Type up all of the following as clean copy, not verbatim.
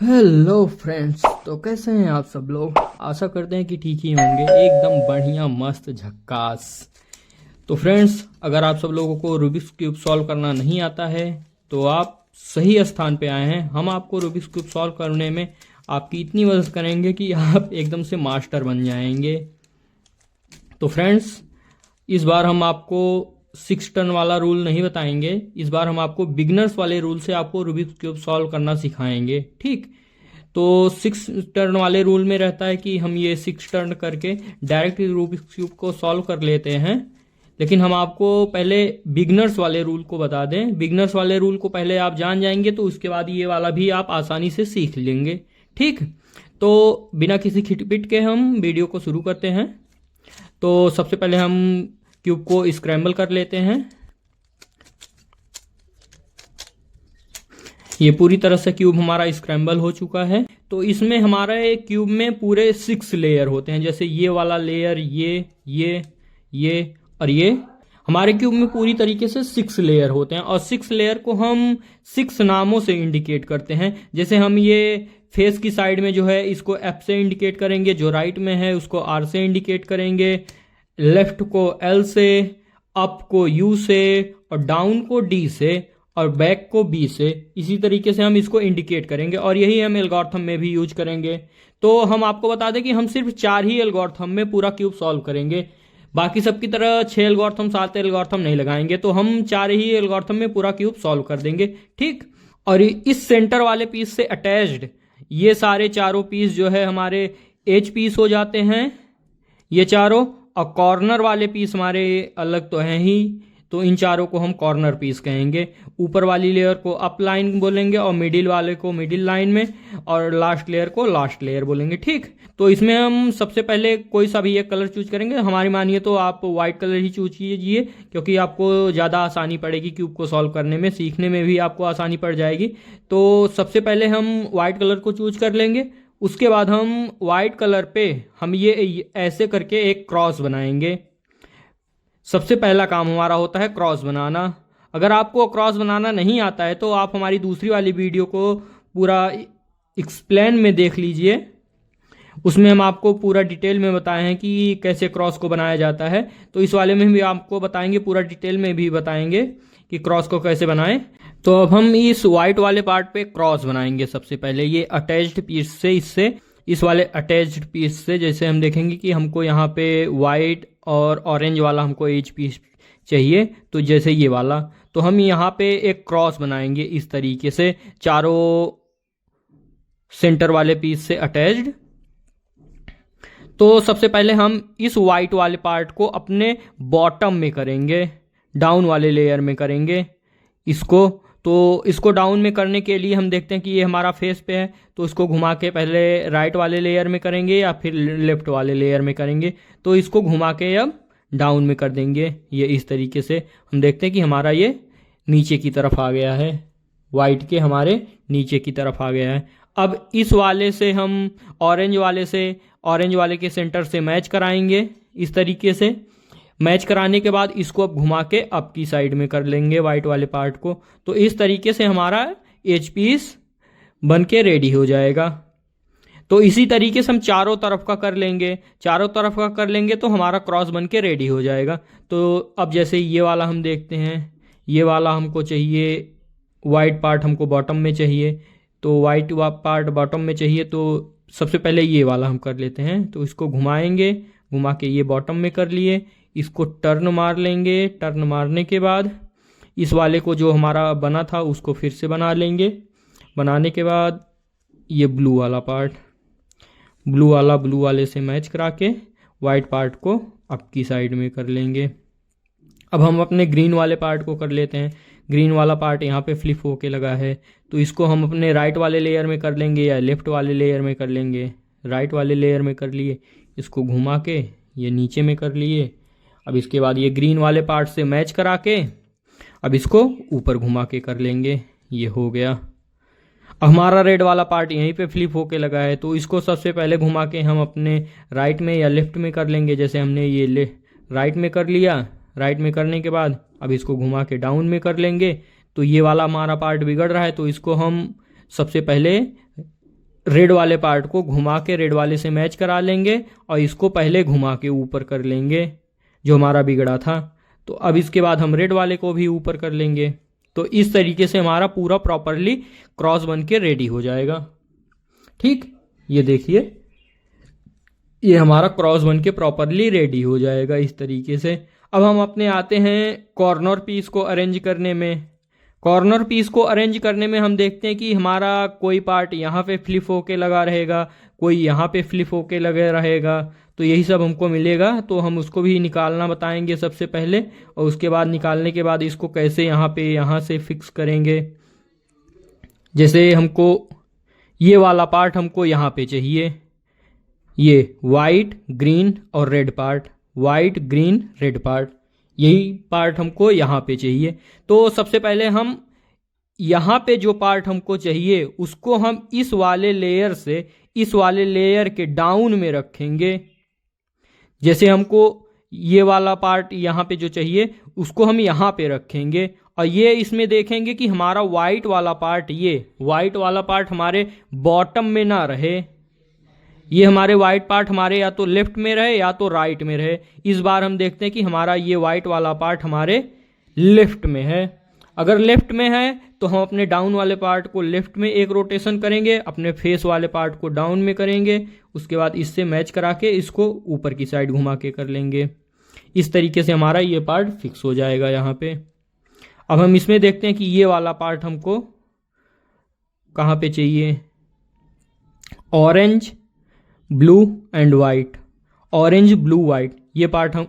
Hello friends, तो कैसे हैं आप सब लोग। आशा करते हैं कि ठीक ही होंगे, एकदम बढ़िया मस्त झक्कास। तो फ्रेंड्स, अगर आप सब लोगों को रूबिक्स क्यूब सॉल्व करना नहीं आता है तो आप सही स्थान पे आए हैं। हम आपको रूबिक्स क्यूब सॉल्व करने में आपकी इतनी मदद करेंगे कि आप एकदम से मास्टर बन जाएंगे। तो फ्रेंड्स, इस बार हम आपको 6 टर्न वाला रूल नहीं बताएंगे। इस बार हम आपको बिगनर्स वाले रूल से आपको रूबिक्स क्यूब सॉल्व करना सिखाएंगे। ठीक, तो 6 टर्न वाले रूल में रहता है कि हम ये 6 टर्न करके डायरेक्ट रूबिक्स क्यूब को सॉल्व कर लेते हैं। लेकिन हम आपको पहले बिगनर्स वाले रूल को बता दें। बिगनर्स वाले रूल को पहले आप जान जाएंगे तो उसके बाद ये वाला भी आप आसानी से सीख लेंगे। ठीक, तो बिना किसी खिटपिट के हम वीडियो को शुरू करते हैं। तो सबसे पहले हम क्यूब को स्क्रैम्बल कर लेते हैं। ये पूरी तरह से क्यूब हमारा स्क्रैम्बल हो चुका है। तो इसमें हमारे क्यूब में पूरे 6 लेयर होते हैं, जैसे ये वाला लेयर, ये और ये। हमारे क्यूब में पूरी तरीके से 6 लेयर होते हैं और 6 लेयर को हम 6 नामों से इंडिकेट करते हैं। जैसे हम ये फेस की साइड में जो है इसको एफ से इंडिकेट करेंगे, जो राइट में है उसको आर से इंडिकेट करेंगे, लेफ्ट को एल से, अप को यू से और डाउन को डी से और बैक को बी से। इसी तरीके से हम इसको इंडिकेट करेंगे और यही हम एल्गोरिथम में भी यूज करेंगे। तो हम आपको बता दें कि हम सिर्फ 4 ही एल्गोरिथम में पूरा क्यूब सॉल्व करेंगे। बाकी सबकी तरह 6 एल्गोरिथम 7 एल्गोरिथम नहीं लगाएंगे। तो हम 4 ही एल्गोरिथम में पूरा क्यूब सॉल्व कर देंगे। ठीक, और इस सेंटर वाले पीस से अटैच्ड ये सारे चारों पीस जो है हमारे एज पीस हो जाते हैं, ये चारों। और कॉर्नर वाले पीस हमारे अलग तो हैं ही, तो इन चारों को हम कॉर्नर पीस कहेंगे। ऊपर वाली लेयर को अप लाइन बोलेंगे और मिडिल वाले को मिडिल लाइन में और लास्ट लेयर को लास्ट लेयर बोलेंगे। ठीक, तो इसमें हम सबसे पहले कोई सा भी एक कलर चूज करेंगे। हमारी मानिए तो आप व्हाइट कलर ही चूज कीजिए, क्योंकि आपको ज़्यादा आसानी पड़ेगी क्यूब को सॉल्व करने में, सीखने में भी आपको आसानी पड़ जाएगी। तो सबसे पहले हम व्हाइट कलर को चूज कर लेंगे। उसके बाद हम व्हाइट कलर पे हम ये ऐसे करके एक क्रॉस बनाएंगे। सबसे पहला काम हमारा होता है क्रॉस बनाना। अगर आपको क्रॉस बनाना नहीं आता है तो आप हमारी दूसरी वाली वीडियो को पूरा एक्सप्लेन में देख लीजिए। उसमें हम आपको पूरा डिटेल में बताए हैं कि कैसे क्रॉस को बनाया जाता है। तो इस वाले में भी आपको बताएंगे, पूरा डिटेल में भी बताएंगे कि क्रॉस को कैसे बनाएं। तो अब हम इस व्हाइट वाले पार्ट पे क्रॉस बनाएंगे। सबसे पहले ये अटैच्ड पीस से, इससे इस वाले अटैच्ड पीस से, जैसे हम देखेंगे कि हमको यहाँ पे व्हाइट और ऑरेंज वाला हमको एज पीस चाहिए, तो जैसे ये वाला, तो हम यहाँ पे एक क्रॉस बनाएंगे इस तरीके से चारों सेंटर वाले पीस से अटैच्ड। तो सबसे पहले हम इस व्हाइट वाले पार्ट को अपने बॉटम में करेंगे, डाउन वाले लेयर में करेंगे इसको। तो इसको डाउन में करने के लिए हम देखते हैं कि ये हमारा फेस पे है, तो इसको घुमा के पहले राइट वाले लेयर में करेंगे या फिर लेफ्ट वाले लेयर में करेंगे। तो इसको घुमा के अब डाउन में कर देंगे। ये इस तरीके से हम देखते हैं कि हमारा ये नीचे की तरफ आ गया है, वाइट के हमारे नीचे की तरफ आ गया है। अब इस वाले से हम ऑरेंज वाले के सेंटर से मैच कराएंगे इस तरीके से। मैच कराने के बाद इसको अब घुमा के अप की साइड में कर लेंगे वाइट वाले पार्ट को। तो इस तरीके से हमारा एज पीस बन के रेडी हो जाएगा। तो इसी तरीके से हम चारों तरफ का कर लेंगे। चारों तरफ का कर लेंगे तो हमारा क्रॉस बन के रेडी हो जाएगा। तो अब जैसे ये वाला हम देखते हैं, ये वाला हमको चाहिए, वाइट पार्ट हमको बॉटम में चाहिए, तो वाइट पार्ट बॉटम में चाहिए। तो सबसे पहले ये वाला हम कर लेते हैं। तो इसको घुमाएंगे, घुमा के ये बॉटम में कर लिए। इसको टर्न मार लेंगे। टर्न मारने के बाद इस वाले को जो हमारा बना था उसको फिर से बना लेंगे। बनाने के बाद ये ब्लू वाला पार्ट, ब्लू वाले से मैच करा के वाइट पार्ट को अप की साइड में कर लेंगे। अब हम अपने ग्रीन वाले पार्ट को कर लेते हैं। ग्रीन वाला पार्ट यहाँ पे फ्लिप होके लगा है, तो इसको हम अपने राइट वाले लेयर में कर लेंगे या लेफ्ट वाले लेयर में कर लेंगे। राइट वाले लेयर में कर लिए, इसको घुमा के ये नीचे में कर लिए। अब इसके बाद ये ग्रीन वाले पार्ट से मैच करा के अब इसको ऊपर घुमा के कर लेंगे। ये हो गया। अब हमारा रेड वाला पार्ट यहीं पे फ्लिप होके लगा है, तो इसको सबसे पहले घुमा के हम अपने राइट में या लेफ्ट में कर लेंगे। जैसे हमने ये राइट में कर लिया। राइट में करने के बाद अब इसको घुमा के डाउन में कर लेंगे। तो ये वाला हमारा पार्ट बिगड़ रहा है, तो इसको हम सबसे पहले रेड वाले पार्ट को घुमा के रेड वाले से मैच करा लेंगे और इसको पहले घुमा के ऊपर कर लेंगे जो हमारा बिगड़ा था। तो अब इसके बाद हम रेड वाले को भी ऊपर कर लेंगे। तो इस तरीके से हमारा पूरा प्रॉपरली क्रॉस बन के रेडी हो जाएगा। ठीक, ये देखिए ये हमारा क्रॉस बन के प्रॉपरली रेडी हो जाएगा इस तरीके से। अब हम अपने आते हैं कॉर्नर पीस को अरेंज करने में। कॉर्नर पीस को अरेंज करने में हम देखते हैं कि हमारा कोई पार्ट यहाँ पे फ्लिप होके लगा रहेगा, कोई यहाँ पे फ्लिप होके लगे रहेगा। तो यही सब हमको मिलेगा, तो हम उसको भी निकालना बताएंगे सबसे पहले, और उसके बाद निकालने के बाद इसको कैसे यहाँ से फिक्स करेंगे। जैसे हमको ये वाला पार्ट हमको यहाँ पे चाहिए, ये वाइट ग्रीन और red part, white green red part, यही पार्ट हमको यहाँ पे चाहिए। तो सबसे पहले हम यहाँ पे जो पार्ट हमको चाहिए उसको हम इस वाले लेयर से इस वाले लेयर के डाउन में रखेंगे। जैसे हमको ये वाला पार्ट यहाँ पे जो चाहिए उसको हम यहाँ पे रखेंगे, और ये इसमें देखेंगे कि हमारा वाइट वाला पार्ट, ये वाइट वाला पार्ट हमारे बॉटम में ना रहे, ये हमारे वाइट पार्ट हमारे या तो लेफ्ट में रहे या तो राइट में रहे। इस बार हम देखते हैं कि हमारा ये वाइट वाला पार्ट हमारे लेफ्ट में है। अगर लेफ्ट में है तो हम अपने डाउन वाले पार्ट को लेफ्ट में एक रोटेशन करेंगे, अपने फेस वाले पार्ट को डाउन में करेंगे, उसके बाद इससे मैच करा के इसको ऊपर की साइड घुमा के कर लेंगे। इस तरीके से हमारा ये पार्ट फिक्स हो जाएगा यहाँ पे। अब हम इसमें देखते हैं कि ये वाला पार्ट हमको कहाँ पे चाहिए, orange blue and white, orange blue white,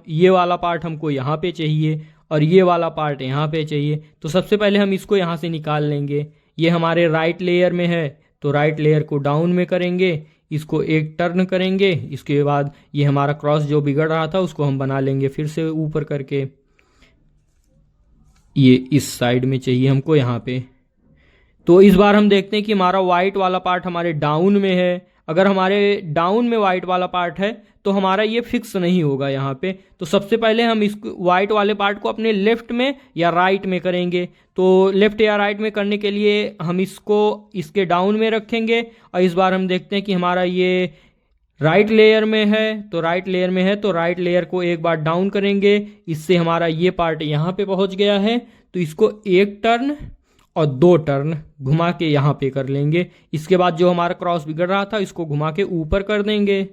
ये वाला पार्ट हमको यहाँ पे चाहिए और ये वाला पार्ट यहाँ पे चाहिए। तो सबसे पहले हम इसको यहाँ से निकाल लेंगे। ये हमारे राइट लेयर में है तो राइट लेयर को डाउन में करेंगे, इसको एक टर्न करेंगे, इसके बाद ये हमारा क्रॉस जो बिगड़ रहा था उसको हम बना लेंगे फिर से ऊपर करके। ये इस साइड में चाहिए हमको यहाँ पे। तो इस बार हम देखते हैं कि हमारा वाइट वाला पार्ट हमारे डाउन में है। अगर हमारे डाउन में वाइट वाला पार्ट है तो हमारा ये फिक्स नहीं होगा यहाँ पे। तो सबसे पहले हम इस वाइट वाले पार्ट को अपने लेफ्ट में या राइट में करेंगे। तो लेफ्ट या राइट में करने के लिए हम इसको इसके डाउन में रखेंगे, और इस बार हम देखते हैं कि हमारा ये राइट लेयर में है, तो राइट लेयर में है तो राइट लेयर को एक बार डाउन करेंगे, इससे हमारा ये पार्ट यहाँ पे पहुँच गया है। तो इसको एक टर्न और दो टर्न घुमा के यहाँ पे कर लेंगे। इसके बाद जो हमारा क्रॉस बिगड़ रहा था इसको घुमा के ऊपर कर देंगे,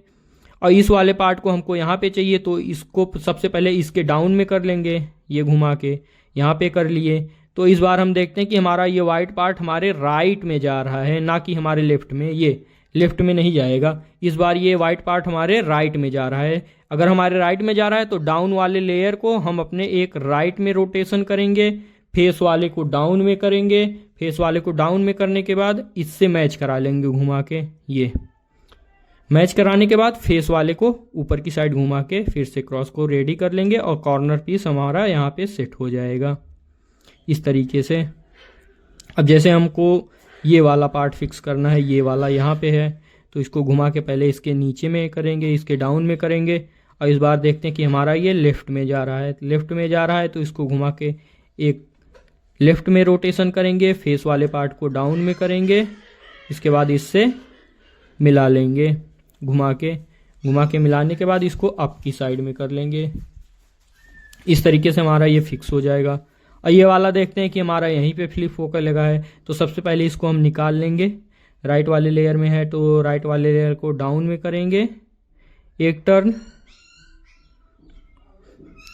और इस वाले पार्ट को हमको यहाँ पे चाहिए तो इसको सबसे पहले इसके डाउन में कर लेंगे, ये घुमा के यहाँ पे कर लिए। तो इस बार हम देखते हैं कि हमारा ये वाइट पार्ट हमारे राइट में जा रहा है, ना कि हमारे लेफ्ट में। ये लेफ्ट में नहीं जाएगा, इस बार ये वाइट पार्ट हमारे राइट में जा रहा है। अगर हमारे राइट में जा रहा है तो डाउन वाले लेयर को हम अपने एक राइट में रोटेशन करेंगे, फेस वाले को डाउन में करेंगे, फेस वाले को डाउन में करने के बाद इससे मैच करा लेंगे घुमा के। ये मैच कराने के बाद फेस वाले को ऊपर की साइड घुमा के फिर से क्रॉस को रेडी कर लेंगे, और कॉर्नर पीस हमारा यहाँ पे सेट हो जाएगा इस तरीके से। अब जैसे हमको ये वाला पार्ट फिक्स करना है, ये वाला यहाँ पे है, तो इसको घुमा के पहले इसके नीचे में करेंगे, इसके डाउन में करेंगे, और इस बार देखते हैं कि हमारा ये लेफ्ट में जा रहा है। लेफ्ट में जा रहा है तो इसको घुमा के एक लेफ्ट में रोटेशन करेंगे, फेस वाले पार्ट को डाउन में करेंगे, इसके बाद इससे मिला लेंगे घुमा के मिलाने के बाद इसको अप की साइड में कर लेंगे। इस तरीके से हमारा ये फिक्स हो जाएगा। और ये वाला देखते हैं कि हमारा यहीं पे फ्लिप होकर लगा है, तो सबसे पहले इसको हम निकाल लेंगे। राइट वाले लेयर में है तो राइट वाले लेयर को डाउन में करेंगे एक टर्न,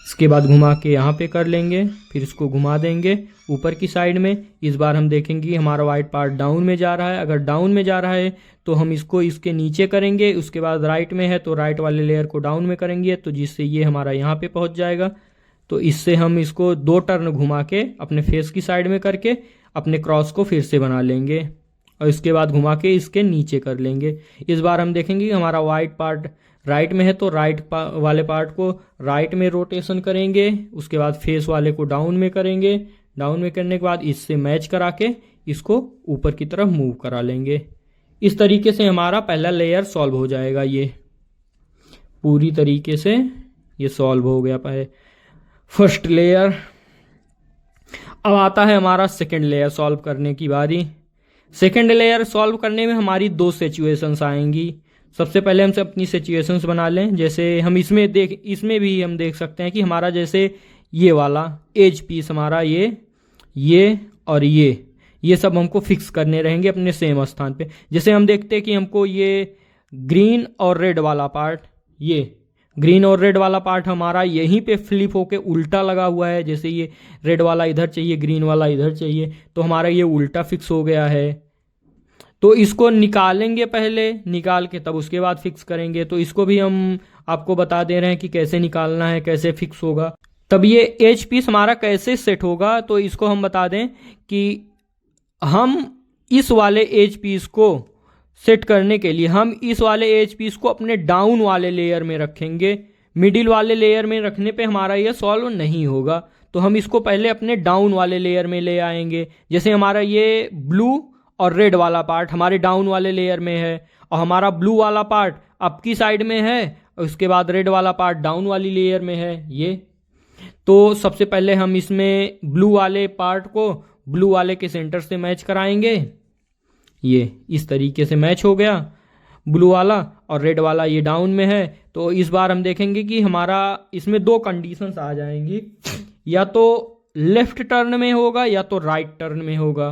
इसके बाद घुमा के यहाँ पे कर लेंगे, फिर इसको घुमा देंगे ऊपर की साइड में। इस बार हम देखेंगे कि हमारा वाइट पार्ट डाउन में जा रहा है। अगर डाउन में जा रहा है तो हम इसको इसके नीचे करेंगे, उसके बाद राइट में है तो राइट वाले लेयर को डाउन में करेंगे, तो जिससे ये हमारा यहाँ पे पहुँच जाएगा। तो इससे हम इसको दो टर्न घुमा के अपने फेस की साइड में करके अपने क्रॉस को फिर से बना लेंगे, और इसके बाद घुमा के इसके नीचे कर लेंगे। इस बार हम देखेंगे कि हमारा वाइट पार्ट राइट में है तो राइट वाले पार्ट को राइट में रोटेशन करेंगे, उसके बाद फेस वाले को डाउन में करेंगे, डाउन में करने के बाद इससे मैच करा के इसको ऊपर की तरफ मूव करा लेंगे। इस तरीके से हमारा पहला लेयर सॉल्व हो जाएगा। ये पूरी तरीके से ये सॉल्व हो गया पाए फर्स्ट लेयर। अब आता है हमारा सेकंड लेयर सॉल्व करने की बारी। सेकेंड लेयर सॉल्व करने में हमारी दो सिचुएशंस आएंगी। सबसे पहले हम अपनी सिचुएशंस बना लें। जैसे हम इसमें भी हम देख सकते हैं कि हमारा जैसे ये वाला एज पीस हमारा ये और ये सब हमको फिक्स करने रहेंगे अपने सेम स्थान पे। जैसे हम देखते हैं कि हमको ये ग्रीन और रेड वाला पार्ट, ये ग्रीन और रेड वाला पार्ट हमारा यहीं पे फ्लिप होके उल्टा लगा हुआ है। जैसे ये रेड वाला इधर चाहिए, ग्रीन वाला इधर चाहिए, तो हमारा ये उल्टा फिक्स हो गया है। तो इसको निकालेंगे पहले, निकाल के तब उसके बाद फिक्स करेंगे। तो इसको भी हम आपको बता दे रहे हैं कि कैसे निकालना है, कैसे फिक्स होगा। तब ये एज पीस हमारा कैसे सेट होगा, तो इसको हम बता दें कि हम इस वाले एज पीस को सेट करने के लिए हम इस वाले एज पीस को अपने डाउन वाले लेयर में रखेंगे। मिडिल वाले लेयर में रखने पे हमारा ये सॉल्व नहीं होगा, तो हम इसको पहले अपने डाउन वाले लेयर में ले आएंगे। जैसे हमारा ये ब्लू और रेड वाला पार्ट हमारे डाउन वाले लेयर में है और हमारा ब्लू वाला पार्ट अप की साइड में है और उसके बाद रेड वाला पार्ट डाउन वाली लेयर में है ये। तो सबसे पहले हम इसमें ब्लू वाले पार्ट को ब्लू वाले के सेंटर से मैच कराएंगे। ये इस तरीके से मैच हो गया, ब्लू वाला और रेड वाला ये डाउन में है। तो इस बार हम देखेंगे कि हमारा इसमें दो कंडीशंस आ जाएंगी, या तो लेफ्ट टर्न में होगा या तो राइट टर्न में होगा,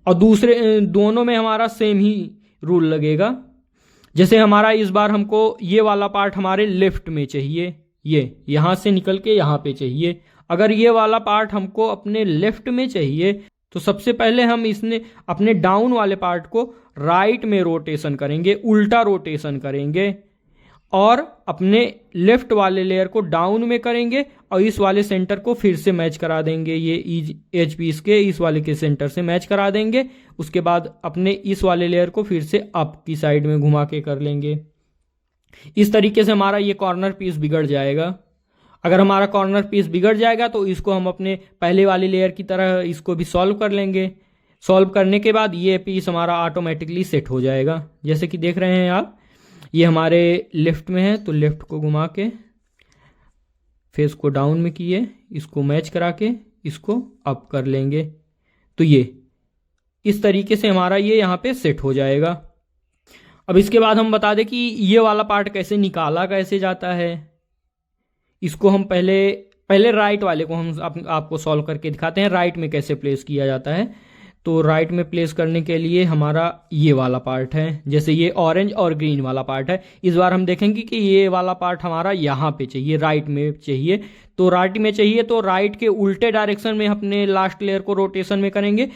और दूसरे दोनों में हमारा सेम ही रूल लगेगा। जैसे हमारा इस बार हमको ये वाला पार्ट हमारे लेफ्ट में चाहिए, ये यहां से निकल के यहां पे चाहिए। अगर ये वाला पार्ट हमको अपने लेफ्ट में चाहिए तो सबसे पहले हम इसने अपने डाउन वाले पार्ट को राइट में रोटेशन करेंगे, उल्टा रोटेशन करेंगे, और अपने लेफ्ट वाले लेयर को डाउन में करेंगे और इस वाले सेंटर को फिर से मैच करा देंगे। ये एज पीस के इस वाले के सेंटर से मैच करा देंगे। उसके बाद अपने इस वाले लेयर को फिर से अप की साइड में घुमा के कर लेंगे। इस तरीके से हमारा ये कॉर्नर पीस बिगड़ जाएगा। अगर हमारा कॉर्नर पीस बिगड़ जाएगा तो इसको हम अपने पहले वाली लेयर की तरह इसको भी सॉल्व कर लेंगे। सॉल्व करने के बाद ये पीस हमारा ऑटोमेटिकली सेट हो जाएगा। जैसे कि देख रहे हैं आप, ये हमारे लेफ्ट में है तो लेफ्ट को घुमा के फेस को डाउन में किए, इसको मैच करा के इसको अप कर लेंगे। तो ये इस तरीके से हमारा ये यहाँ पे सेट हो जाएगा। अब इसके बाद हम बता दें कि ये वाला पार्ट कैसे निकाला कैसे जाता है। इसको हम पहले राइट वाले को हम आपको सॉल्व करके दिखाते हैं, राइट में कैसे प्लेस किया जाता है। तो राइट में प्लेस करने के लिए हमारा ये वाला पार्ट है, जैसे ये ऑरेंज और ग्रीन वाला पार्ट है। इस बार हम देखेंगे कि ये वाला पार्ट हमारा यहाँ पे चाहिए, राइट में चाहिए। तो राइट में चाहिए तो राइट के उल्टे डायरेक्शन में अपने लास्ट लेयर को रोटेशन में करेंगे।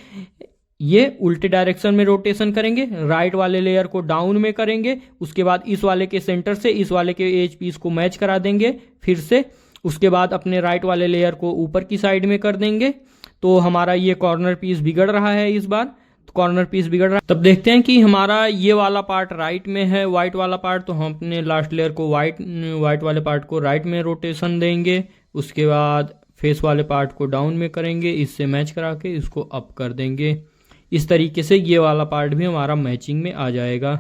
ये उल्टे डायरेक्शन में रोटेशन करेंगे, राइट वाले लेयर को डाउन में करेंगे। उसके बाद इस वाले के सेंटर से इस वाले के एज पीस को मैच करा देंगे फिर से। उसके बाद अपने राइट वाले लेयर को ऊपर की साइड में कर देंगे। तो हमारा ये कॉर्नर पीस बिगड़ रहा है इस बार, तो कॉर्नर पीस बिगड़ रहा है। तब देखते हैं कि हमारा ये वाला पार्ट राइट में है, व्हाइट वाला पार्ट, तो हम अपने लास्ट लेयर को व्हाइट वाले पार्ट को राइट में रोटेशन देंगे। उसके बाद फेस वाले पार्ट को डाउन में करेंगे, इससे मैच करा के इसको अप कर देंगे। इस तरीके से ये वाला पार्ट भी हमारा मैचिंग में आ जाएगा।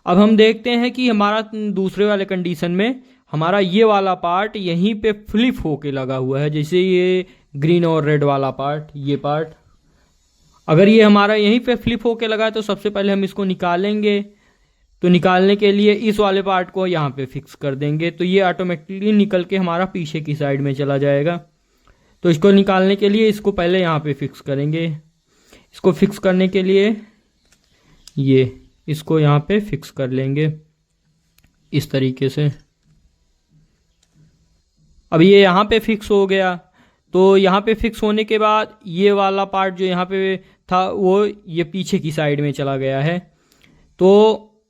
अब हम देखते हैं कि हमारा दूसरे वाले कंडीशन में हमारा ये वाला पार्ट यहीं पे फ्लिप होके लगा हुआ है, जैसे ये ग्रीन और रेड वाला पार्ट, ये पार्ट अगर ये हमारा यहीं पे फ्लिप होके लगा है तो सबसे पहले हम इसको निकालेंगे। तो निकालने के लिए इस वाले पार्ट को यहाँ पे फिक्स कर देंगे, तो ये ऑटोमेटिकली निकल के हमारा पीछे की साइड में चला जाएगा। तो इसको निकालने के लिए इसको पहले यहाँ पे फिक्स करेंगे। इसको फिक्स करने के लिए ये इसको यहाँ पे फिक्स कर लेंगे इस तरीके से। अब ये यहाँ पे फिक्स हो गया। तो यहाँ पे फिक्स होने के बाद ये वाला पार्ट जो यहाँ पे था वो ये पीछे की साइड में चला गया है। तो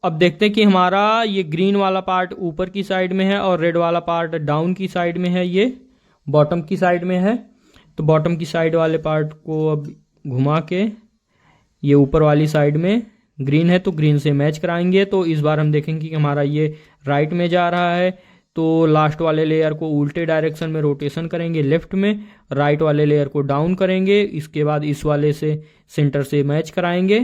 अब देखते हैं कि हमारा ये ग्रीन वाला पार्ट ऊपर की साइड में है और रेड वाला पार्ट डाउन की साइड में है, ये बॉटम की साइड में है। तो बॉटम की साइड वाले पार्ट को अब घुमा के ये ऊपर वाली साइड में ग्रीन है तो ग्रीन से मैच कराएंगे। तो इस बार हम देखेंगे कि हमारा ये राइट में जा रहा है, तो लास्ट वाले लेयर को उल्टे डायरेक्शन में रोटेशन करेंगे लेफ्ट में, राइट वाले लेयर को डाउन करेंगे। इसके बाद इस वाले से सेंटर से मैच कराएंगे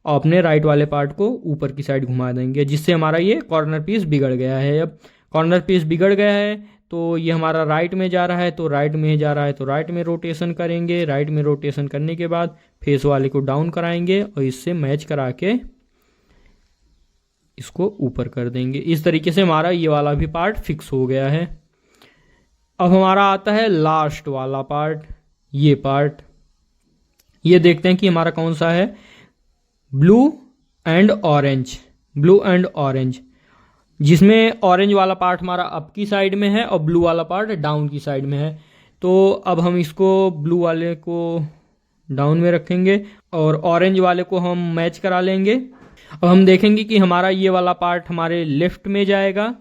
और अपने राइट वाले पार्ट को ऊपर की साइड घुमा देंगे, जिससे हमारा ये कॉर्नर पीस बिगड़ गया है। अब कॉर्नर पीस बिगड़ गया है तो ये हमारा राइट में जा रहा है, तो राइट में जा रहा है तो राइट में रोटेशन करेंगे। राइट में रोटेशन करने के बाद फेस वाले को डाउन कराएंगे और इससे मैच करा के इसको ऊपर कर देंगे। इस तरीके से हमारा ये वाला भी पार्ट फिक्स हो गया है। अब हमारा आता है लास्ट वाला पार्ट, ये पार्ट। ये देखते हैं कि हमारा कौन सा है, blue and orange. Blue and orange, जिसमें ऑरेंज वाला पार्ट हमारा अप की साइड में है और ब्लू वाला पार्ट डाउन की साइड में है। तो अब हम इसको ब्लू वाले को डाउन में रखेंगे और ऑरेंज वाले को हम मैच करा लेंगे। अब हम देखेंगे कि हमारा ये वाला पार्ट हमारे लेफ्ट में जाएगा,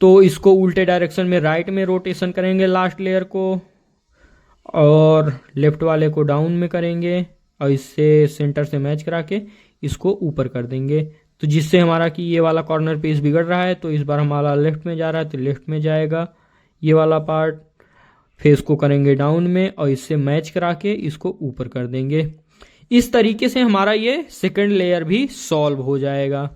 तो इसको उल्टे डायरेक्शन में राइट में रोटेशन करेंगे लास्ट लेयर को, और लेफ्ट वाले को डाउन में करेंगे और इससे सेंटर से मैच करा के इसको ऊपर कर देंगे। तो जिससे हमारा कि ये वाला कॉर्नर पीस बिगड़ रहा है, तो इस बार हमारा लेफ्ट में जा रहा है तो लेफ्ट में जाएगा ये वाला पार्ट। फेस को करेंगे डाउन में और इससे मैच करा के इसको ऊपर कर देंगे। इस तरीके से हमारा ये सेकंड लेयर भी सॉल्व हो जाएगा।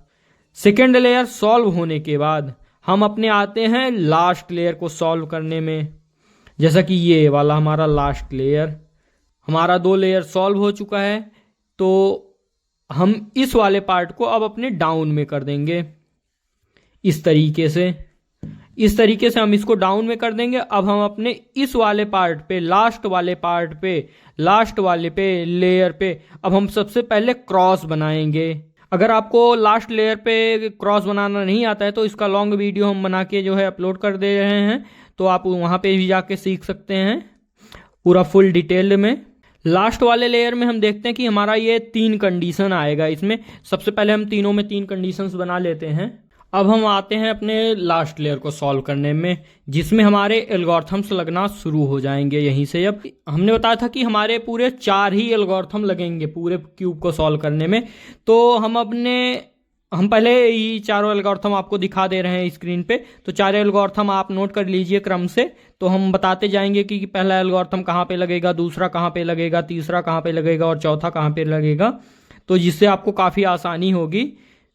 सेकंड लेयर सॉल्व होने के बाद हम अपने आते हैं लास्ट लेयर को सॉल्व करने में। जैसा कि ये वाला हमारा लास्ट लेयर, हमारा 2 लेयर सॉल्व हो चुका है, तो हम इस वाले पार्ट को अब अपने डाउन में कर देंगे। इस तरीके से हम इसको डाउन में कर देंगे। अब हम अपने इस वाले पार्ट पे, लास्ट वाले पे लेयर पे अब हम सबसे पहले क्रॉस बनाएंगे। अगर आपको लास्ट लेयर पे क्रॉस बनाना नहीं आता है तो इसका लॉन्ग वीडियो हम बना के जो है अपलोड कर दे रहे हैं, तो आप वहां पे भी जाके सीख सकते हैं पूरा फुल डिटेल में। लास्ट वाले लेयर में हम देखते हैं कि हमारा ये 3 कंडीशन आएगा। इसमें सबसे पहले हम तीनों में 3 कंडीशंस बना लेते हैं। अब हम आते हैं अपने लास्ट लेयर को सॉल्व करने में, जिसमें हमारे एल्गोरिथम्स लगना शुरू हो जाएंगे यहीं से। अब हमने बताया था कि हमारे पूरे 4 ही एल्गोरिथम लगेंगे पूरे क्यूब को सॉल्व करने में। तो हम पहले ये चारों एल्गोरिथम आपको दिखा दे रहे हैं स्क्रीन पे, तो 4 एल्गोरिथम आप नोट कर लीजिए क्रम से। तो हम बताते जाएंगे कि पहला एल्गोरिथम कहाँ पे लगेगा, दूसरा कहाँ पे लगेगा, तीसरा कहाँ पे लगेगा और चौथा कहाँ पे लगेगा, तो जिससे आपको काफ़ी आसानी होगी।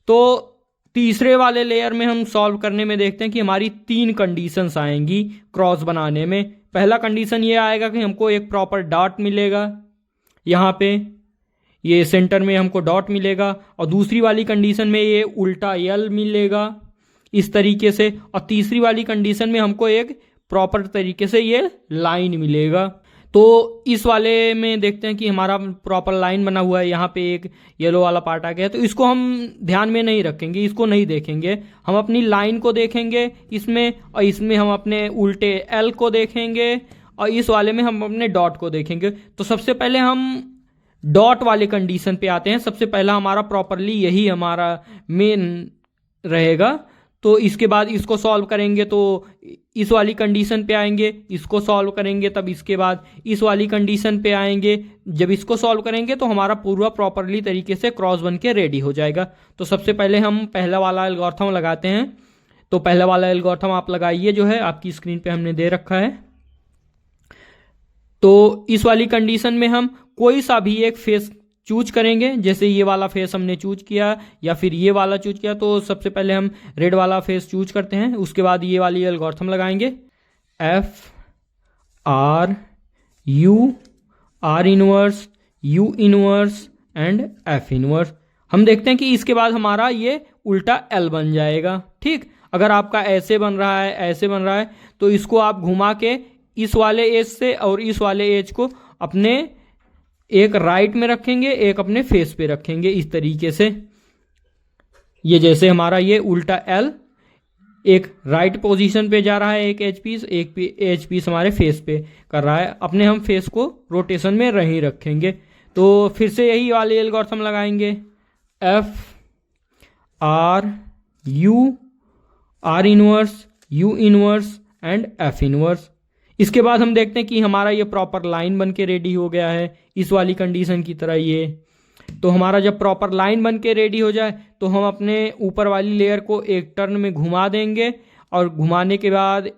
तो तीसरे वाले लेयर में हम सॉल्व करने में देखते हैं कि हमारी 3 कंडीशंस आएंगी क्रॉस बनाने में। पहला कंडीशन ये आएगा कि हमको एक प्रॉपर डॉट मिलेगा, यहाँ पे ये सेंटर में हमको डॉट मिलेगा, और दूसरी वाली कंडीशन में ये उल्टा यल मिलेगा इस तरीके से, और तीसरी वाली कंडीशन में हमको एक प्रॉपर तरीके से ये लाइन मिलेगा। तो इस वाले में देखते हैं कि हमारा प्रॉपर लाइन बना हुआ है, यहाँ पे एक येलो वाला पार्ट आ गया है, तो इसको हम ध्यान में नहीं रखेंगे, इसको नहीं देखेंगे। हम अपनी लाइन को देखेंगे इसमें, और इसमें हम अपने उल्टे एल को देखेंगे, और इस वाले में हम अपने डॉट को देखेंगे। तो सबसे पहले हम डॉट वाले कंडीशन पे आते हैं। सबसे पहला हमारा प्रॉपरली यही हमारा मेन रहेगा। तो इसके बाद इसको सॉल्व करेंगे तो इस वाली कंडीशन पे आएंगे, इसको सॉल्व करेंगे तब इसके बाद इस वाली कंडीशन पे आएंगे। जब इसको सॉल्व करेंगे तो हमारा पूरा प्रॉपरली तरीके से क्रॉस बन के रेडी हो जाएगा। तो सबसे पहले हम पहला वाला एल्गोरिथम लगाते हैं। तो पहला वाला एल्गोरिथम आप लगाइए, जो है आपकी स्क्रीन पे हमने दे रखा है। तो इस वाली कंडीशन में हम कोई सा भी एक फेस चूज करेंगे, जैसे ये वाला फेस हमने चूज किया या फिर ये वाला चूज किया, तो सबसे पहले हम रेड वाला फेस चूज करते हैं। उसके बाद ये वाली एल्गोरिथम लगाएंगे, F R U R inverse U inverse and F inverse. हम देखते हैं कि इसके बाद हमारा ये उल्टा L बन जाएगा। ठीक, अगर आपका ऐसे बन रहा है, ऐसे बन रहा है, तो इसको आप घुमा के इस वाले एज से और इस वाले एज को अपने एक राइट में रखेंगे, एक अपने फेस पे रखेंगे इस तरीके से। ये जैसे हमारा ये उल्टा एल एक राइट पोजीशन पे जा रहा है, एक एज पीस, एक एज पीस हमारे फेस पे कर रहा है। अपने हम फेस को रोटेशन में रही रखेंगे। तो फिर से यही वाले एल्गोरिथम लगाएंगे, F R U R inverse U inverse and F inverse. इसके बाद हम देखते हैं कि हमारा ये प्रॉपर लाइन बन के रेडी हो गया है इस वाली कंडीशन की तरह ये। तो हमारा जब प्रॉपर लाइन बन के रेडी हो जाए तो हम अपने ऊपर वाली लेयर को एक टर्न में घुमा देंगे, और घुमाने के बाद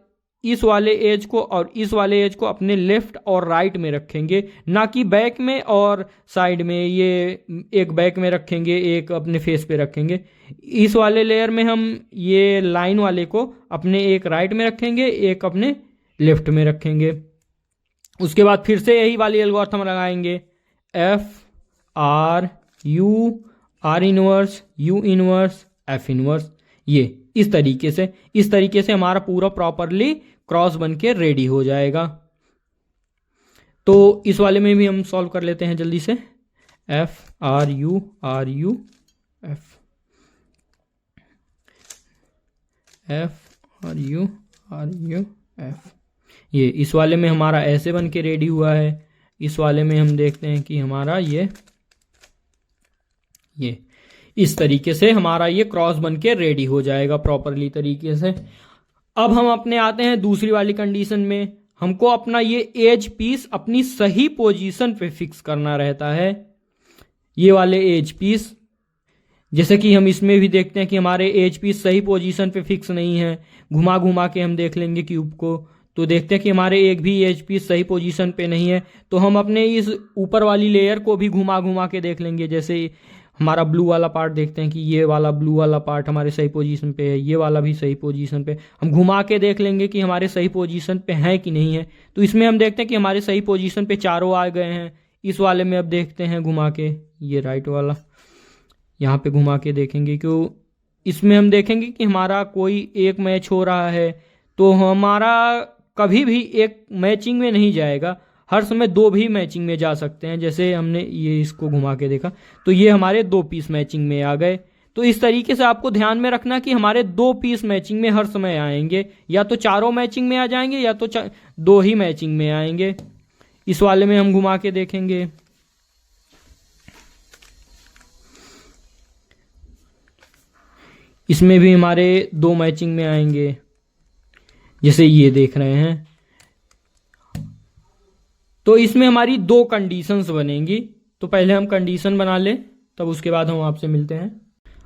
इस वाले एज को और इस वाले एज को अपने लेफ्ट और राइट में रखेंगे, ना कि बैक में और साइड में। ये एक बैक में रखेंगे, एक अपने फेस पे रखेंगे। इस वाले लेयर में हम ये लाइन वाले को अपने एक राइट में रखेंगे, एक अपने लेफ्ट में रखेंगे। उसके बाद फिर से यही वाली एल्गोरिथम लगाएंगे, F R you, R inverse, U inverse, F inverse. ये इस तरीके से हमारा पूरा प्रॉपरली क्रॉस बन के रेडी हो जाएगा। तो इस वाले में भी हम सॉल्व कर लेते हैं जल्दी से। F R U F, F R U F. ये इस वाले में हमारा ऐसे बन के रेडी हुआ है। इस वाले में हम देखते हैं कि हमारा ये इस तरीके से हमारा ये क्रॉस बन के रेडी हो जाएगा प्रॉपरली तरीके से। अब हम अपने आते हैं दूसरी वाली कंडीशन में। हमको अपना ये एज पीस अपनी सही पोजीशन पे फिक्स करना रहता है। ये वाले एज पीस, जैसे कि हम इसमें भी देखते हैं कि हमारे एज पीस सही पोजीशन पे फिक्स नहीं है। घुमा घुमा के हम देख लेंगे क्यूब को, तो देखते हैं कि हमारे एक भी एज पीस सही पोजीशन पे नहीं है। तो हम अपने इस ऊपर वाली लेयर को भी घुमा घुमा के देख लेंगे। जैसे हमारा ब्लू वाला पार्ट देखते हैं कि ये वाला ब्लू वाला पार्ट हमारे सही पोजीशन पे है, ये वाला भी सही पोजीशन पे। हम घुमा के देख लेंगे कि हमारे सही पोजीशन पे है कि नहीं है। तो इसमें हम देखते हैं कि हमारे सही पोजीशन पे चारों आ गए हैं। इस वाले में अब देखते हैं घुमा के, ये राइट वाला यहाँ पे घुमा के देखेंगे, क्यों इसमें हम देखेंगे कि हमारा कोई एक मैच हो रहा है। तो हमारा कभी भी एक मैचिंग में नहीं जाएगा, हर समय दो भी मैचिंग में जा सकते हैं। जैसे हमने ये इसको घुमा के देखा तो ये हमारे दो पीस मैचिंग में आ गए। तो इस तरीके से आपको ध्यान में रखना कि हमारे दो पीस मैचिंग में हर समय आएंगे, या तो चारों मैचिंग में आ जाएंगे या तो दो ही मैचिंग में आएंगे। इस वाले में हम घुमा के देखेंगे, इसमें भी हमारे दो मैचिंग में आएंगे, जैसे ये देख रहे हैं। तो इसमें हमारी दो कंडीशंस बनेंगी। तो पहले हम कंडीशन बना लें, तब उसके बाद हम आपसे मिलते हैं।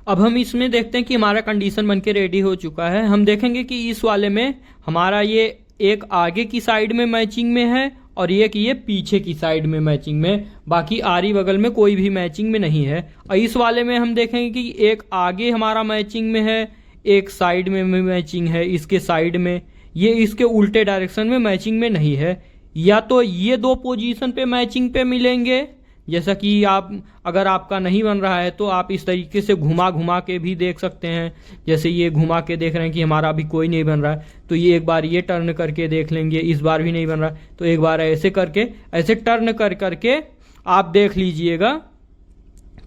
अब हम इसमें देखते हैं कि हमारा कंडीशन बनके रेडी हो चुका है। हम देखेंगे कि इस वाले में हमारा ये एक आगे की साइड में मैचिंग में है और एक ये पीछे की साइड में मैचिंग में, बाकी आरी बगल में कोई भी मैचिंग में नहीं है। और इस वाले में हम देखेंगे कि एक आगे हमारा मैचिंग में है, एक साइड में मैचिंग है, इसके साइड में, ये इसके उल्टे डायरेक्शन में मैचिंग में नहीं है। या तो ये दो पोजीशन पे मैचिंग पे मिलेंगे, जैसा कि आप अगर आपका नहीं बन रहा है तो आप इस तरीके से घुमा घुमा के भी देख सकते हैं। जैसे ये घुमा के देख रहे हैं कि हमारा अभी कोई नहीं बन रहा है, तो ये एक बार ये टर्न करके देख लेंगे, इस बार भी नहीं बन रहा है तो एक बार ऐसे करके ऐसे टर्न करके आप देख लीजिएगा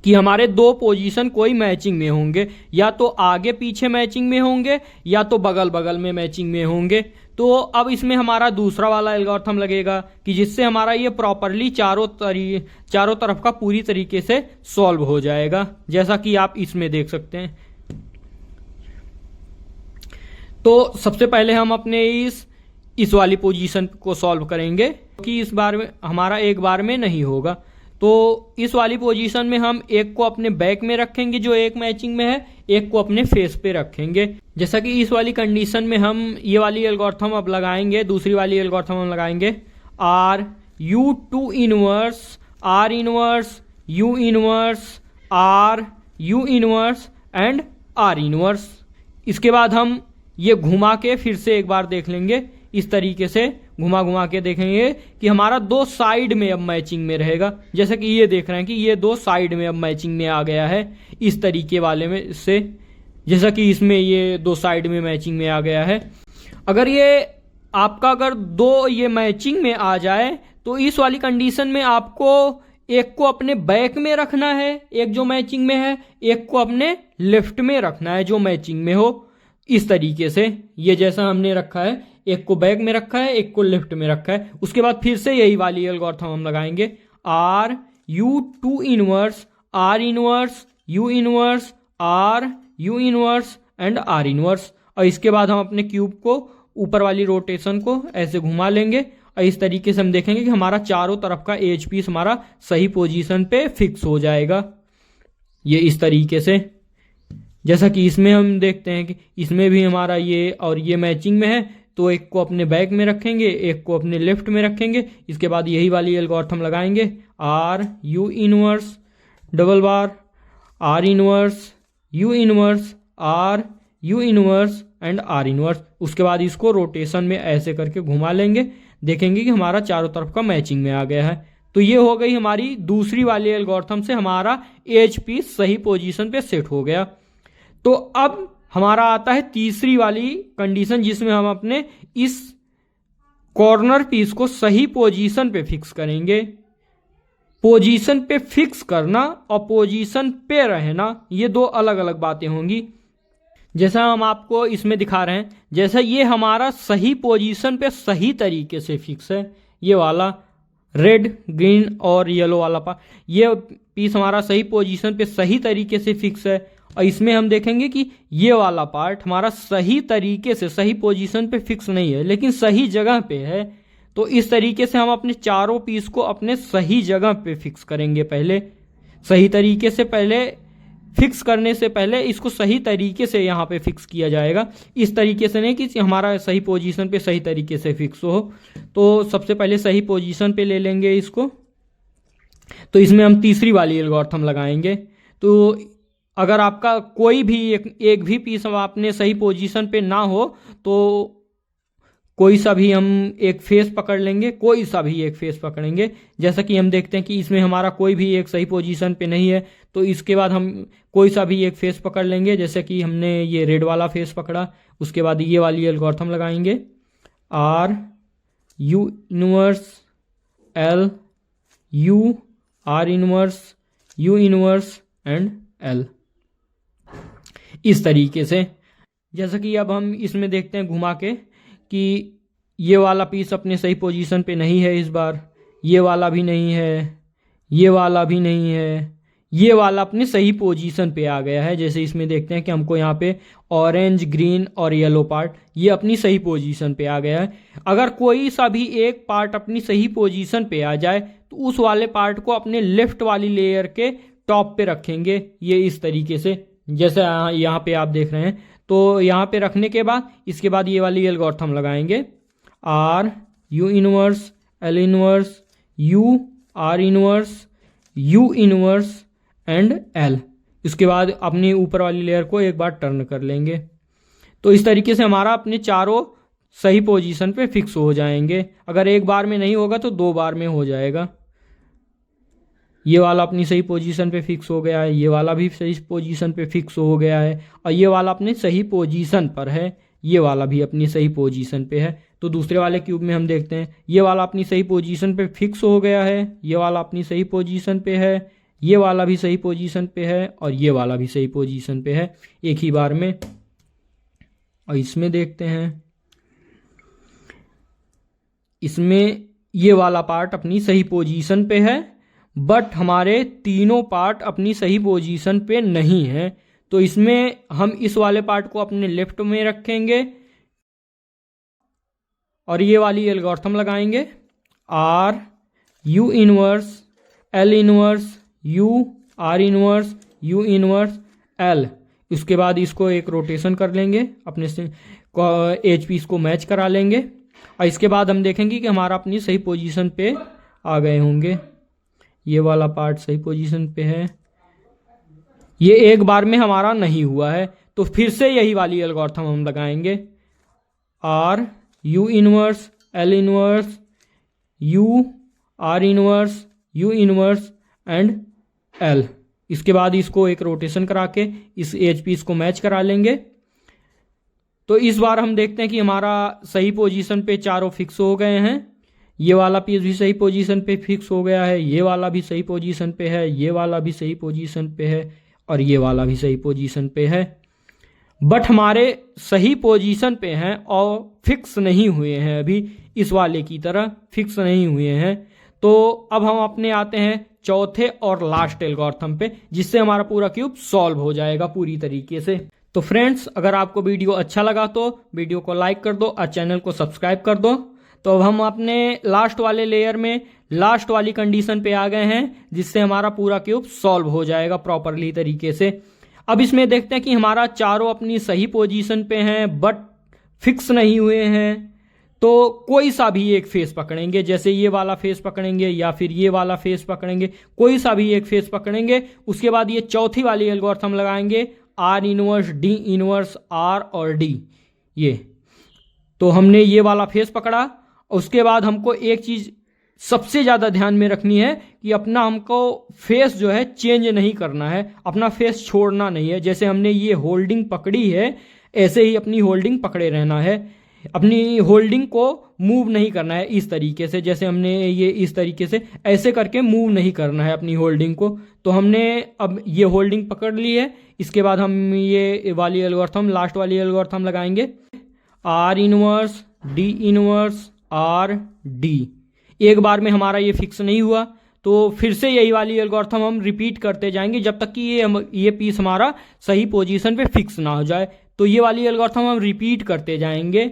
कि हमारे दो पोजीशन कोई मैचिंग में होंगे, या तो आगे पीछे मैचिंग में होंगे या तो बगल बगल में मैचिंग में होंगे। तो अब इसमें हमारा दूसरा वाला एल्गोरिथम लगेगा कि जिससे हमारा ये प्रॉपरली चारों तरफ का पूरी तरीके से सॉल्व हो जाएगा, जैसा कि आप इसमें देख सकते हैं। तो सबसे पहले हम अपने इस वाली पोजीशन को सॉल्व करेंगे कि इस बार में हमारा एक बार में नहीं होगा। तो इस वाली पोजीशन में हम एक को अपने बैक में रखेंगे जो एक मैचिंग में है, एक को अपने फेस पे रखेंगे। जैसा कि इस वाली कंडीशन में हम ये वाली एल्गोरिथम अब लगाएंगे, दूसरी वाली एल्गोरिथम हम लगाएंगे R U two inverse, R inverse, U inverse, R U inverse and R inverse. इसके बाद हम ये घुमा के फिर से एक बार देख लेंगे, इस तरीके से घुमा घुमा के देखेंगे कि हमारा दो साइड में अब मैचिंग में रहेगा। जैसे कि ये देख रहे हैं कि ये दो साइड में अब मैचिंग में आ गया है, इस तरीके वाले में से, जैसा कि इसमें ये दो साइड में मैचिंग में आ गया है। अगर ये आपका अगर दो ये मैचिंग में आ जाए तो इस वाली कंडीशन में आपको एक को अपने बैक में रखना है, एक जो मैचिंग में है, एक को अपने लेफ्ट में रखना है जो मैचिंग में हो। इस तरीके से ये जैसा हमने रखा है, एक को बैक में रखा है, एक को लेफ्ट में रखा है। उसके बाद फिर से यही वाली एल्गोरिथम हम लगाएंगे R U two inverse, R inverse, U inverse, R U inverse and R inverse. और इसके बाद हम अपने क्यूब को ऊपर वाली रोटेशन को ऐसे घुमा लेंगे और इस तरीके से हम देखेंगे कि हमारा चारों तरफ का एज पीस हमारा सही पोजीशन पे फिक्स हो जाएगा। ये इस तरीके से, जैसा कि इसमें हम देखते हैं कि इसमें भी हमारा ये और ये मैचिंग में है, तो एक को अपने बैक में रखेंगे, एक को अपने लेफ्ट में रखेंगे। इसके बाद यही वाली एल्गोरिथम लगाएंगे, आर यू इनवर्स डबल बार R inverse U inverse R U inverse and R inverse. उसके बाद इसको रोटेशन में ऐसे करके घुमा लेंगे, देखेंगे कि हमारा चारों तरफ का मैचिंग में आ गया है। तो ये हो गई हमारी दूसरी वाली एल्गोरिथम से हमारा एज पीस सही पोजीशन पे सेट हो गया। तो अब हमारा आता है तीसरी वाली कंडीशन, जिसमें हम अपने इस कॉर्नर पीस को सही पोजीशन पे फिक्स करेंगे। पोजीशन पे फिक्स करना और पोजीशन पे रहना ये दो अलग अलग बातें होंगी। जैसा हम आपको इसमें दिखा रहे हैं, जैसा ये हमारा सही पोजीशन पे सही तरीके से फिक्स है, ये वाला रेड ग्रीन और येलो वाला पार्ट, ये पीस हमारा सही पोजीशन पे सही तरीके से फिक्स है। और इसमें हम देखेंगे कि ये वाला पार्ट हमारा सही तरीके से सही पोजीशन पे फिक्स नहीं है, लेकिन सही जगह पे है। तो इस तरीके से हम अपने चारों पीस को अपने सही जगह पे फिक्स करेंगे। पहले सही तरीके से, पहले फिक्स करने से पहले इसको सही तरीके से यहाँ पे फिक्स किया जाएगा। इस तरीके से नहीं कि हमारा सही पोजीशन पे सही तरीके से फिक्स हो। तो सबसे पहले सही पोजीशन पे ले लेंगे इसको। तो इसमें हम तीसरी वाली एल्गोरिथम लगाएंगे। तो अगर आपका कोई भी एक भी पीस आपने सही पोजीशन पे ना हो तो कोई सा भी हम एक फेस पकड़ लेंगे, कोई सा भी एक फेस पकड़ेंगे। जैसा कि हम देखते हैं कि इसमें हमारा कोई भी एक सही पोजीशन पे नहीं है, तो इसके बाद हम कोई सा भी एक फेस पकड़ लेंगे। जैसे कि हमने ये रेड वाला फेस पकड़ा, उसके बाद ये वाली एल्गोरिथम लगाएंगे, R U inverse L U R inverse U inverse and L, इस तरीके से। जैसा कि अब हम इसमें देखते हैं घुमा के कि ये वाला पीस अपने सही पोजीशन पे नहीं है इस बार, ये वाला भी नहीं है, ये वाला भी नहीं है, ये वाला अपने सही पोजीशन पे आ गया है। जैसे इसमें देखते हैं कि हमको यहाँ पे ऑरेंज ग्रीन और येलो पार्ट ये अपनी सही पोजीशन पे आ गया है। अगर कोई सा भी एक पार्ट अपनी सही पोजीशन पे आ जाए तो उस वाले पार्ट को अपने लेफ्ट वाली लेयर के टॉप पे रखेंगे, ये इस तरीके से, जैसे यहाँ पे आप देख रहे हैं। तो यहाँ पे रखने के बाद इसके बाद ये वाली एल्गोरिथम लगाएंगे, R U inverse L inverse U R inverse U inverse and L. इसके बाद अपनी ऊपर वाली लेयर को एक बार टर्न कर लेंगे। तो इस तरीके से हमारा अपने चारों सही पोजीशन पे फिक्स हो जाएंगे। अगर एक बार में नहीं होगा तो दो बार में हो जाएगा। ये वाला अपनी सही पोजीशन पे फिक्स हो गया है, ये वाला भी सही पोजीशन पे फिक्स हो गया है, और ये वाला अपनी सही पोजीशन पर है, ये वाला भी अपनी सही पोजीशन पे है। तो दूसरे वाले क्यूब में हम देखते हैं ये वाला अपनी सही पोजीशन पे फिक्स हो गया है, ये वाला अपनी सही पोजीशन पे है, ये वाला भी सही पोजीशन पे है और ये वाला भी सही पोजीशन पे है एक ही बार में। और इसमें देखते हैं, इसमें ये वाला पार्ट अपनी सही पोजीशन पे है, बट हमारे तीनों पार्ट अपनी सही पोजीशन पे नहीं है। तो इसमें हम इस वाले पार्ट को अपने लेफ्ट में रखेंगे और ये वाली एल्गोरिथम लगाएंगे, R U inverse L inverse U R inverse U inverse L. उसके बाद इसको एक रोटेशन कर लेंगे, अपने से एच पीस को मैच करा लेंगे, और इसके बाद हम देखेंगे कि हमारा अपनी सही पोजीशन पे आ गए होंगे। ये वाला पार्ट सही पोजीशन पे है, ये एक बार में हमारा नहीं हुआ है। तो फिर से यही वाली एल्गोरिथम हम लगाएंगे, R U inverse L inverse U R inverse U inverse and L. इसके बाद इसको एक रोटेशन करा के इस एज पीस को मैच करा लेंगे। तो इस बार हम देखते हैं कि हमारा सही पोजीशन पे चारों फिक्स हो गए हैं। ये वाला पीस भी सही पोजीशन पे फिक्स हो गया है, ये वाला भी सही पोजीशन पे है, ये वाला भी सही पोजीशन पे है और ये वाला भी सही पोजीशन पे है। बट हमारे सही पोजीशन पे हैं और फिक्स नहीं हुए हैं, अभी इस वाले की तरह फिक्स नहीं हुए हैं। तो अब हम अपने आते हैं चौथे और लास्ट एल्गोरिथम पे, जिससे हमारा पूरा क्यूब सॉल्व हो जाएगा पूरी तरीके से। तो फ्रेंड्स, अगर आपको वीडियो अच्छा लगा तो वीडियो को लाइक कर दो और चैनल को सब्सक्राइब कर दो। तो अब हम अपने लास्ट वाले लेयर में लास्ट वाली कंडीशन पे आ गए हैं, जिससे हमारा पूरा क्यूब सॉल्व हो जाएगा प्रॉपरली तरीके से। अब इसमें देखते हैं कि हमारा चारों अपनी सही पोजीशन पे हैं, बट फिक्स नहीं हुए हैं तो कोई सा भी एक फेस पकड़ेंगे, जैसे ये वाला फेस पकड़ेंगे या फिर ये वाला फेस पकड़ेंगे, कोई सा भी एक फेस पकड़ेंगे। उसके बाद ये चौथी वाली एल्गोरिथम लगाएंगे, R inverse, D inverse, R और डी। ये तो हमने ये वाला फेस पकड़ा। उसके बाद हमको एक चीज सबसे ज्यादा ध्यान में रखनी है कि अपना हमको फेस जो है चेंज नहीं करना है, अपना फेस छोड़ना नहीं है। जैसे हमने ये होल्डिंग पकड़ी है, ऐसे ही अपनी होल्डिंग पकड़े रहना है, अपनी होल्डिंग को मूव नहीं करना है इस तरीके से। जैसे हमने ये इस तरीके से ऐसे करके मूव नहीं करना है अपनी होल्डिंग को। तो हमने अब ये होल्डिंग पकड़ ली है। इसके बाद हम ये वाली एल्गोरिथम, लास्ट वाली एल्गोरिथम लगाएंगे, R inverse, D inverse, R D. एक बार में हमारा ये फिक्स नहीं हुआ तो फिर से यही वाली एल्गोरिथम हम रिपीट करते जाएंगे जब तक कि ये पीस हमारा सही पोजीशन पे फिक्स ना हो जाए। तो ये वाली एल्गोरिथम हम रिपीट करते जाएंगे,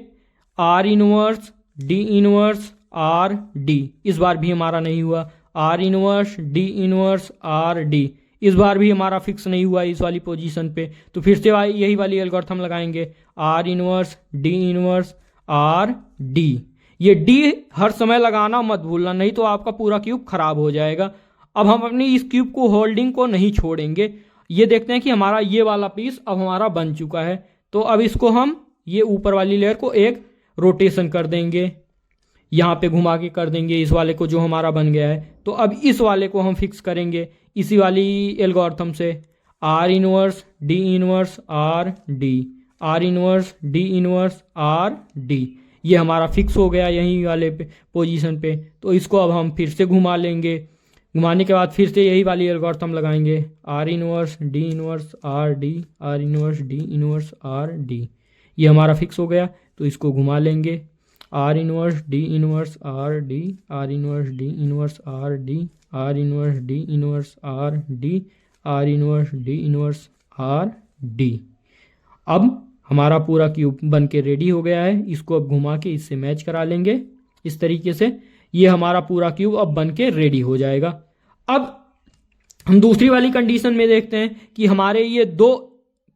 are inverse, D inverse, R D. इस बार भी हमारा नहीं हुआ, are inverse, D inverse, R D. इस बार भी हमारा फिक्स नहीं हुआ इस वाली पोजीशन पे। तो फिर से यही वाली एल्गोरिथम लगाएंगे, R inverse, D inverse, R D. ये डी हर समय लगाना मत भूलना, नहीं तो आपका पूरा क्यूब खराब हो जाएगा। अब हम अपनी इस क्यूब को, होल्डिंग को नहीं छोड़ेंगे। ये देखते हैं कि हमारा ये वाला पीस अब हमारा बन चुका है। तो अब इसको हम ये ऊपर वाली लेयर को एक रोटेशन कर देंगे, यहाँ पे घुमा के कर देंगे इस वाले को जो हमारा बन गया है। तो अब इस वाले को हम फिक्स करेंगे इसी वाली एल्गोरिथम से, are inverse, D inverse, R D, are inverse, D inverse, R D. ये हमारा फिक्स हो गया यहीं वाले पोजीशन पे। तो इसको अब हम फिर से घुमा लेंगे। घुमाने के बाद फिर से यही वाली एल्गोरिथम लगाएंगे, R inverse, D inverse, R D, are inverse, D inverse, R D. ये हमारा फिक्स हो गया। तो इसको घुमा लेंगे, are inverse, D inverse, R D, are inverse, D inverse, R D, are inverse, D inverse, R D, are inverse, D inverse, R D. अब हमारा पूरा क्यूब बन के रेडी हो गया है। इसको अब घुमा के इससे मैच करा लेंगे इस तरीके से। ये हमारा पूरा क्यूब अब बन के रेडी हो जाएगा। अब हम दूसरी वाली कंडीशन में देखते हैं कि हमारे ये दो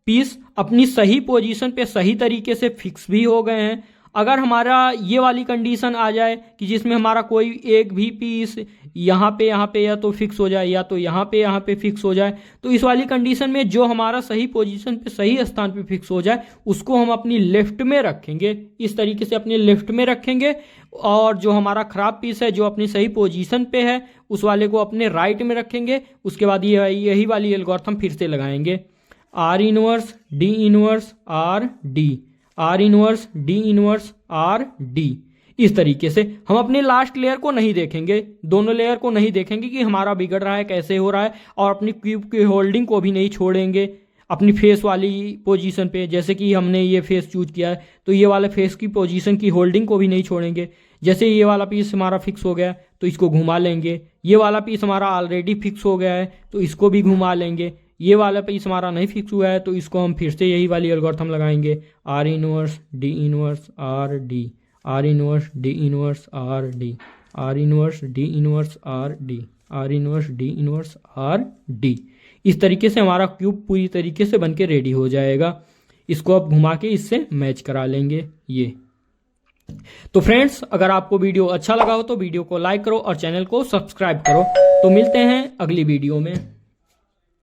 पीस अपनी सही पोजीशन पे सही तरीके से फिक्स भी हो गए हैं। अगर हमारा ये वाली कंडीशन आ जाए कि जिसमें हमारा कोई एक भी पीस यहाँ पे या तो फिक्स हो जाए या तो यहाँ पे फिक्स हो जाए, तो इस वाली कंडीशन में जो हमारा सही पोजीशन पे सही स्थान पे फिक्स हो जाए उसको हम अपनी लेफ्ट में रखेंगे, इस तरीके से अपने लेफ्ट में रखेंगे। और जो हमारा खराब पीस है जो अपनी सही पोजीशन पे है उस वाले को अपने राइट में रखेंगे। उसके बाद यही वाली एल्गोरिथम फिर से लगाएंगे, R inverse, D inverse, R D, are inverse, D inverse, R D. इस तरीके से हम अपने लास्ट लेयर को नहीं देखेंगे, दोनों लेयर को नहीं देखेंगे कि हमारा बिगड़ रहा है, कैसे हो रहा है, और अपनी क्यूब की होल्डिंग को भी नहीं छोड़ेंगे अपनी फेस वाली पोजीशन पे। जैसे कि हमने ये फेस चूज किया है तो ये वाले फेस की पोजीशन की होल्डिंग को भी नहीं छोड़ेंगे। जैसे ये वाला पीस हमारा फिक्स हो गया तो इसको घुमा लेंगे। ये वाला पीस हमारा ऑलरेडी फिक्स हो गया है तो इसको भी घुमा लेंगे। ये वाला पीस हमारा नहीं फिक्स हुआ है तो इसको हम फिर से यही वाली एल्गोरिथम लगाएंगे, R inverse, D inverse, R D, are inverse, D inverse, R D, are inverse, D inverse, R D, are inverse, D inverse, R D. इस तरीके से हमारा क्यूब पूरी तरीके से बनके रेडी हो जाएगा। इसको अब घुमा के इससे मैच करा लेंगे ये। तो फ्रेंड्स, अगर आपको वीडियो अच्छा लगा हो तो वीडियो को लाइक करो और चैनल को सब्सक्राइब करो। तो मिलते हैं अगली वीडियो में।